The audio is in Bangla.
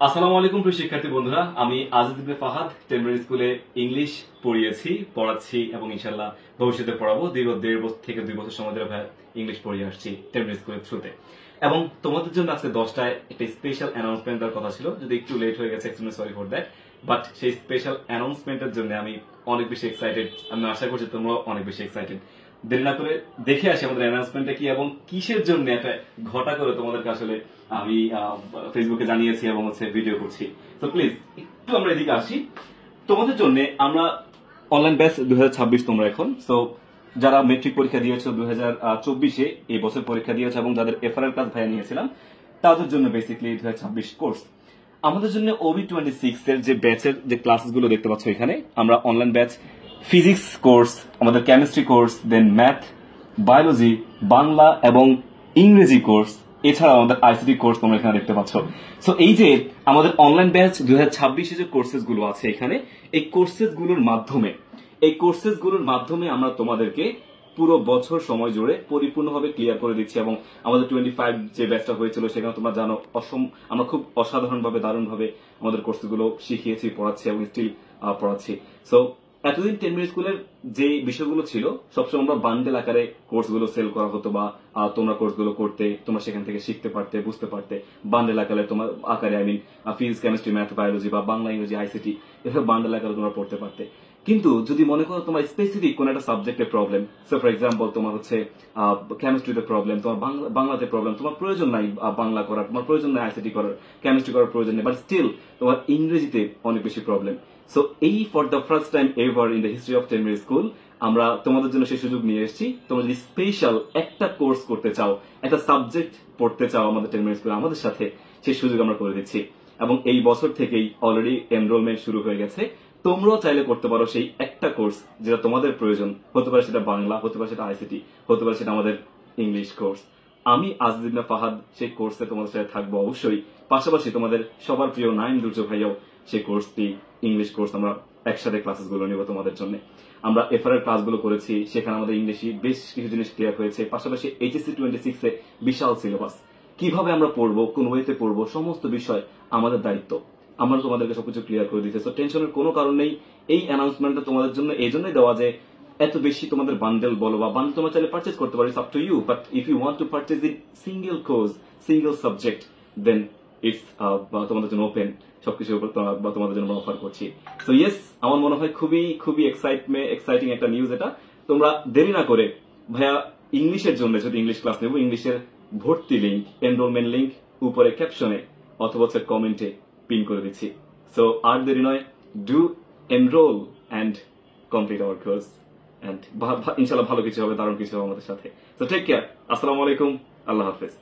আসসালামু আলাইকুম প্রিয় শিক্ষার্থী বন্ধুরা, আমি আজিজ ইবনে ফাহাদ টেম্পোরারি স্কুলে ইংলিশ পড়াচ্ছি এবং ইনশাআল্লাহ ভবিষ্যতে পড়াবো। দীর্ঘ 1.5 বছর থেকে 2 বছর সময় ধরে ইংলিশ পড়িয়ে আসছি টেম্পোরারি স্কুলের থ্রুতে। এবং তোমাদের জন্য আজকে 10টায় একটা স্পেশাল অ্যানাউন্সমেন্ট দেওয়ার কথা ছিল, যদি একটু লেট হয়ে গেছে, extremely sorry for that. But সেই স্পেশাল অ্যানাউন্সমেন্টের জন্য আমি অনেক বেশি এক্সাইটেড। আমি আশা করছি তোমরা অনেক বেশি এক্সাইটেড। দেরি না করে দেখে আসি আমাদের অ্যানাউন্সমেন্টটা কি এবং কিসের জন্য একটা ঘটা করে তোমাদেরকে আসলে আমি ফেসবুকে জানিয়েছি এবং ভিডিও করছি। তো প্লিজ একটু আমরা এদিকে আসি। তোমাদের জন্য আমরা অনলাইন ব্যাচ 2026 তোমরা এখন, সো যারা মেট্রিক পরীক্ষা দিয়েছো 2024-এ এই বছর পরীক্ষা দিয়েছো এবং যাদের এফআরআর ক্লাস ভাইয়া নিয়েছিলাম তাদের জন্য বেসিক্যালি 2026 কোর্স। আমাদের জন্য OB26 এর যে ব্যাচের যে ক্লাসগুলো দেখতে পাচ্ছ এখানে, আমরা অনলাইন ব্যাচ ফিজিক্স কোর্স, আমাদের কেমিস্ট্রি কোর্স, দেন ম্যাথ, বায়োলজি, বাংলা এবং ইংরেজি কোর্স, এছাড়া আমাদের আইসিটি কোর্স তোমরা এখানে দেখতে পাচ্ছ। সো এই যে আমাদের অনলাইন ব্যাচ 2026-এ যে কোর্সেস গুলো আছে এখানে, এই কোর্সেস গুলোর মাধ্যমে আমরা তোমাদেরকে পুরো বছর সময় জুড়ে পরিপূর্ণভাবে ক্লিয়ার করে দিচ্ছি। এবং আমাদের 25 যে ব্যাচটা হয়েছিল সেখানে তোমরা জানো আমরা খুব অসাধারণভাবে দারুণভাবে আমাদের কোর্সগুলো শিখিয়েছি, পড়াচ্ছি এবং স্টিল পড়াচ্ছি। সো এতদিন টেম্পোরারি স্কুলের যে বিষয়গুলো ছিল সবসময় আমরা বান্ডেল আকারে কোর্সগুলো সেল করা হতো, বা তোমরা কোর্সগুলো করতে, তোমরা সেখান থেকে শিখতে পারতে, বুঝতে পারতে। বান্ডেল আকারে তোমার I mean physics, chemistry, math, biology বা বাংলা, ইংরেজি, আইসিটি, এভাবে বান্ডেল আকারে তোমরা পড়তে পারতে। কিন্তু যদি মনে করো তোমার স্পেসিফিক কোন একটা সাবজেক্টের প্রবলেম, সো ফর এক্সাম্পল তোমার হচ্ছে কেমিস্ট্রিতে প্রবলেম, তোমার বাংলাতে প্রবলেম, তোমার প্রয়োজন নাই বাংলা করার, তোমার প্রয়োজন নাই আইসিটি করার, কেমিস্ট্রি করার প্রয়োজন নেই, বাট স্টিল তোমার ইংরেজিতে অনেক বেশি প্রবলেম। সো এই for the first time ever in the history of temporary school আমরা তোমাদের জন্য সেই সুযোগ নিয়ে এসেছি। তোমরা যদি স্পেশাল একটা কোর্স করতে চাও, একটা সাবজেক্ট পড়তে চাও আমাদের টেম্পোরারি স্কুলে আমাদের সাথে, সেই সুযোগ আমরা করে দিচ্ছি। এবং এই বছর থেকেই অলরেডি এনরোলমেন্ট শুরু হয়ে গেছে। তোমরাও চাইলে করতে পারো সেই একটা কোর্স যেটা তোমাদের প্রয়োজন। হতে পারে সেটা বাংলা, হতে পারে সেটা আইসিটি, হতে পারে সেটা আমাদের ইংলিশ কোর্স। আমি আজিজ ইবনে ফাহাদ সেই কোর্সে তোমাদের সাথে থাকবো অবশ্যই। পাশাপাশি তোমাদের সবার প্রিয় নাইম দুর্য ভাইয়াও সেই কোর্সটি, ইংলিশ কোর্স, আমরা একসাথে ক্লাসেসগুলো নিব তোমাদের জন্য। আমরা এফআরআর ক্লাসগুলো করেছি, সেখানে আমাদের ইংলিশে বেশ কিছু জিনিস ক্লিয়ার হয়েছে। পাশাপাশি HSC 26-এ বিশাল সিলেবাস, কিভাবে আমরা পড়বো, কোন ওয়েতে পড়বো, সমস্ত বিষয় আমাদের দায়িত্ব। আমরা তোমাদেরকে সবকিছু ক্লিয়ার করে দিতে, সো টেনশনের কোনো কারণ নেই। এই অ্যানাউন্সমেন্টটা তোমাদের জন্য এই জন্যই দেওয়া যে এত বেশি তোমাদের বান্ডেল বলো বা বান্ডেল তোমরা চাইলে পারচেজ করতে পারো, it's up to you, but if you want to purchase in single course, single subject, then it's তোমাদের জন্য ওপেন। সবকিছু তোমাদের জন্য অফার করছি। সো ইয়েস, আমার মনে হয় খুবই খুবই এক্সাইটিং একটা নিউজ এটা। তোমরা দেরি না করে ভাইয়া ইংলিশের জন্য, যদি ইংলিশ ক্লাস নেব, ইংলিশের ভর্তি লিঙ্ক, এনরোলমেন্ট লিঙ্ক উপরে ক্যাপশনে অথবা কমেন্টে পিন করে দিচ্ছি। সো আর দেরি নয়, do enroll and complete our course, and ইনশাল্লাহ ভালো কিছু হবে, দারুণ কিছু হবে আমাদের সাথে। সো টেক কেয়ার, আসসালামু আলাইকুম, আল্লাহ হাফেজ।